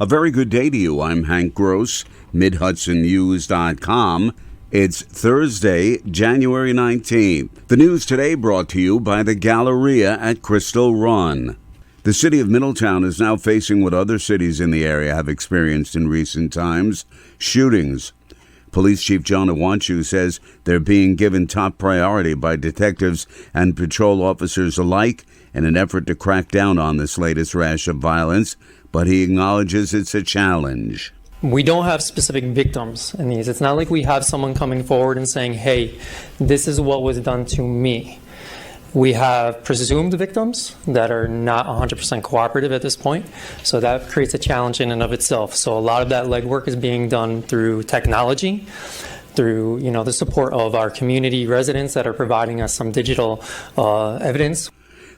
A very good day to you. I'm Hank Gross, MidHudsonNews.com. It's Thursday, January 19th. The news today brought to you by the Galleria at Crystal Run. The city of Middletown is now facing what other cities in the area have experienced in recent times: shootings. Police Chief John Awanchu says they're being given top priority by detectives and patrol officers alike in an effort to crack down on this latest rash of violence, but he acknowledges it's a challenge. We don't have specific victims in these. It's not like we have someone coming forward and saying, hey, this is what was done to me. We have presumed victims that are not 100% cooperative at this point, so that creates a challenge in and of itself. So a lot of that legwork is being done through technology, through the support of our community residents that are providing us some digital evidence.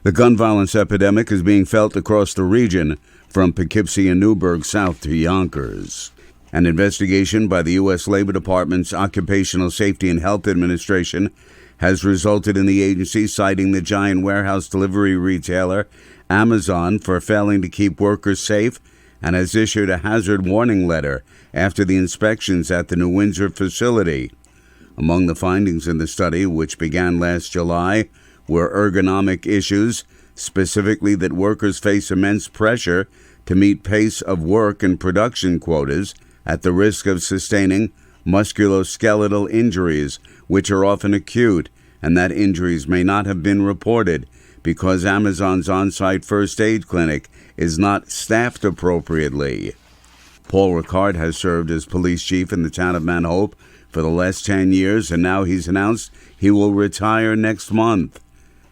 The gun violence epidemic is being felt across the region, from Poughkeepsie and Newburgh south to Yonkers. An investigation by the U.S. Labor Department's Occupational Safety and Health Administration has resulted in the agency citing the giant warehouse delivery retailer Amazon for failing to keep workers safe, and has issued a hazard warning letter after the inspections at the New Windsor facility. Among the findings in the study, which began last July, were ergonomic issues, specifically that workers face immense pressure to meet pace of work and production quotas at the risk of sustaining musculoskeletal injuries, which are often acute, and that injuries may not have been reported because Amazon's on-site first aid clinic is not staffed appropriately. Paul Ricard has served as police chief in the town of Mount Hope for the last 10 years, and now he's announced he will retire next month.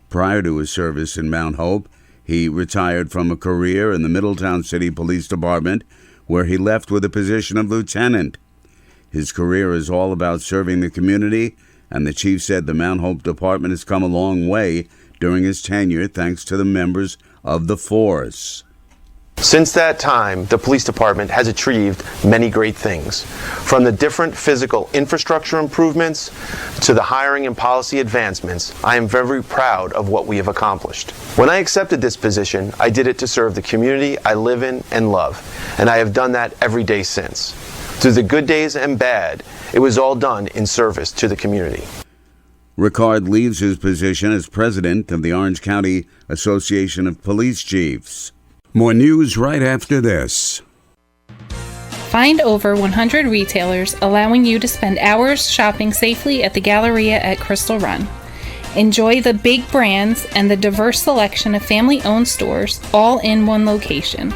Prior to his service in Mount Hope, he retired from a career in the Middletown City Police Department, where he left with a position of lieutenant. His career is all about serving the community, and the chief said the Mount Hope Department has come a long way during his tenure thanks to the members of the force. Since that time, the police department has achieved many great things, from the different physical infrastructure improvements to the hiring and policy advancements. I am very proud of what we have accomplished. When I accepted this position, I did it to serve the community I live in and love, and I have done that every day since. Through the good days and bad, it was all done in service to the community. Ricard leaves his position as president of the Orange County Association of Police Chiefs. More news right after this. Find over 100 retailers allowing you to spend hours shopping safely at the Galleria at Crystal Run. Enjoy the big brands and the diverse selection of family-owned stores all in one location.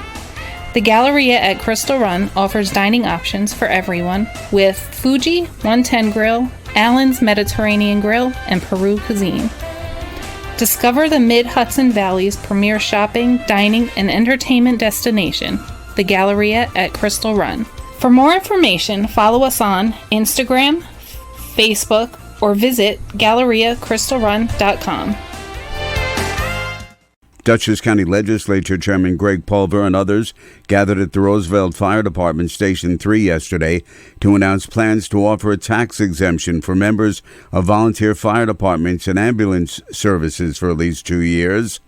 The Galleria at Crystal Run offers dining options for everyone with Fuji 110 Grill, Allen's Mediterranean Grill, and Peru Cuisine. Discover the Mid-Hudson Valley's premier shopping, dining, and entertainment destination, the Galleria at Crystal Run. For more information, follow us on Instagram, Facebook, or visit GalleriaCrystalRun.com. Dutchess County Legislature Chairman Greg Pulver and others gathered at the Roosevelt Fire Department Station 3 yesterday to announce plans to offer a tax exemption for members of volunteer fire departments and ambulance services for at least 2 years.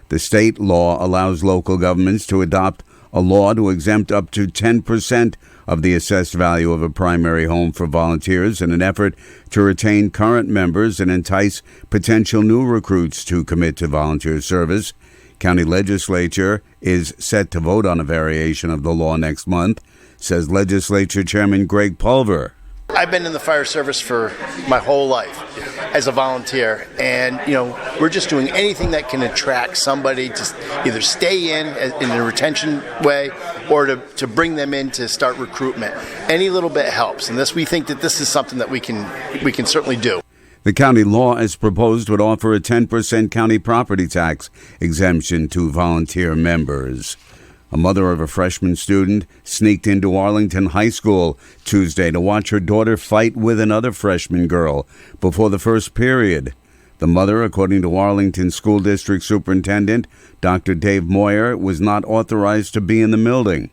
The state law allows local governments to adopt a law to exempt up to 10% of the assessed value of a primary home for volunteers in an effort to retain current members and entice potential new recruits to commit to volunteer service. County legislature is set to vote on a variation of the law next month, says Legislature Chairman Greg Pulver. I've been in the fire service for my whole life as a volunteer, and we're just doing anything that can attract somebody to either stay in a retention way or to bring them in to start recruitment. Any little bit helps, and we think that this is something that we can certainly do. The county law, as proposed, would offer a 10% county property tax exemption to volunteer members. A mother of a freshman student sneaked into Arlington High School Tuesday to watch her daughter fight with another freshman girl before the first period. The mother, according to Arlington School District Superintendent Dr. Dave Moyer, was not authorized to be in the building.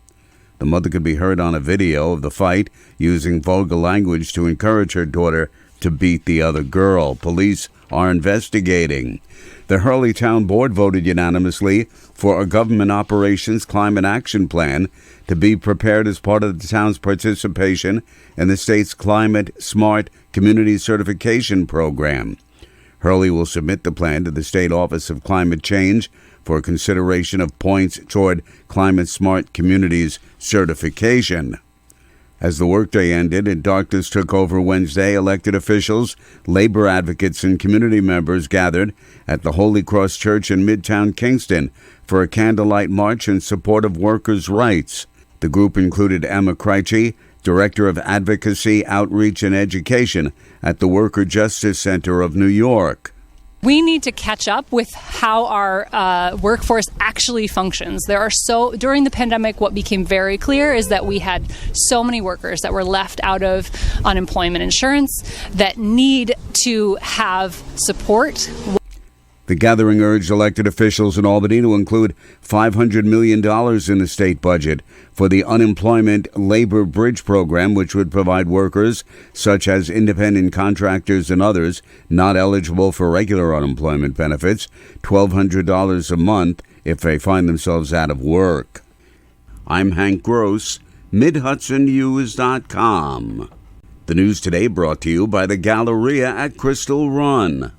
The mother could be heard on a video of the fight using vulgar language to encourage her daughter to beat the other girl. Police are investigating. The Hurley Town Board voted unanimously for a government operations climate action plan to be prepared as part of the town's participation in the state's Climate Smart Community Certification Program. Hurley will submit the plan to the State Office of Climate Change for consideration of points toward Climate Smart Communities certification. As the workday ended and darkness took over Wednesday, elected officials, labor advocates, and community members gathered at the Holy Cross Church in Midtown Kingston for a candlelight march in support of workers' rights. The group included Emma Krejci, Director of Advocacy, Outreach, and Education at the Worker Justice Center of New York. We need to catch up with how our workforce actually functions. During the pandemic, what became very clear is that we had so many workers that were left out of unemployment insurance that need to have support. The gathering urged elected officials in Albany to include $500 million in the state budget for the Unemployment Labor Bridge Program, which would provide workers, such as independent contractors and others not eligible for regular unemployment benefits, $1,200 a month if they find themselves out of work. I'm Hank Gross, MidHudsonNews.com. The news today brought to you by the Galleria at Crystal Run.